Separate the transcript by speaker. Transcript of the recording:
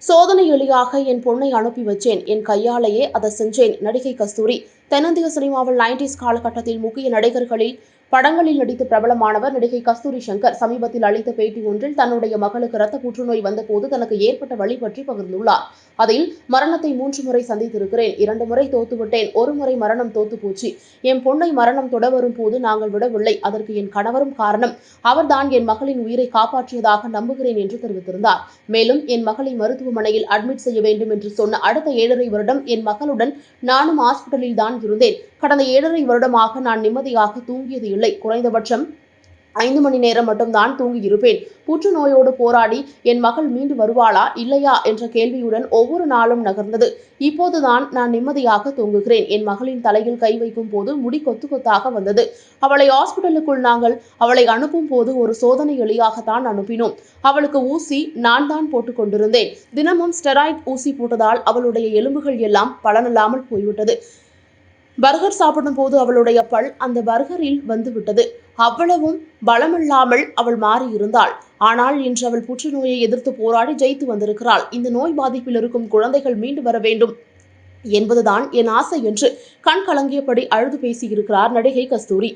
Speaker 1: சோதனை எலியாக என் பொண்ணை அனுப்பி வச்சேன். என் கையாலேயே அதை செஞ்சேன். நடிகை கஸ்தூரி. தென்னிந்திய சினிமாவில் 90s காலகட்டத்தில் முக்கிய நடிகர்களில் படங்களில் நடித்து பிரபலமானவர் நடிகை கஸ்தூரி சங்கர். சமீபத்தில் அளித்த பேட்டி ஒன்றில் தன்னுடைய மகளுக்கு இரத்த புற்றுநோய் வந்தபோது தனக்கு ஏற்பட்ட வழி பற்றி பகிர்ந்துள்ளார். அதில், மரணத்தை 3 முறை சந்தித்திருக்கிறேன். 2 முறை தோத்துவிட்டேன். 1 முறை மரணம் தோத்து போச்சு. என் பொண்ணை மரணம் தொட வரும் போது நாங்கள் விடவில்லை. அதற்கு என் கணவரும் காரணம். அவர்தான் என் மகளின் உயிரை காப்பாற்றியதாக நம்புகிறேன் என்று தெரிவித்திருந்தார். மேலும், என் மகளை மருத்துவமனையில் அட்மிட் செய்ய வேண்டும் என்று சொன்ன அடுத்த 7.5 வருடம் என் மகளுடன் நானும் ஹாஸ்பிட்டலில் தான் இருந்தேன். கடந்த 7.5 வருடமாக நான் நிம்மதியாக தூங்கியது இல்லை. குறைந்தபட்சம் 5 மணி நேரம் மட்டும்தான் தூங்கி இருப்பேன். புற்றுநோயோடு போராடி என் மகள் மீண்டு வருவாளா இல்லையா என்ற கேள்வியுடன் ஒவ்வொரு நாளும் நகர்ந்தது. இப்போதுதான் நான் நிம்மதியாக தூங்குகிறேன். என் மகளின் தலையில் கை வைக்கும் போது முடி கொத்து கொத்தாக வந்தது. அவளை ஹாஸ்பிட்டலுக்குள் நாங்கள் அவளை அனுப்பும் போது ஒரு சோதனை எலியாகத்தான் அனுப்பினோம். அவளுக்கு ஊசி நான் தான் போட்டுக் கொண்டிருந்தேன். தினமும் ஸ்டெராய்டு ஊசி போட்டதால் அவளுடைய எலும்புகள் எல்லாம் பலனில்லாமல் போய்விட்டது. பர்கர் சாப்பிடும் போது அவளுடைய பல் அந்த பர்கரில் வந்து விட்டது. அவ்வளவும் பலமில்லாமல் அவள் மாறியிருந்தாள். ஆனால் இன்று அவள் புற்றுநோயை எதிர்த்து போராடி ஜெயித்து வந்திருக்கிறாள். இந்த நோய் பாதிப்பில் இருக்கும் குழந்தைகள் மீண்டு வர வேண்டும் என்பதுதான் என் ஆசை என்று கண் கலங்கியபடி அழுது பேசியிருக்கிறார் நடிகை கஸ்தூரி.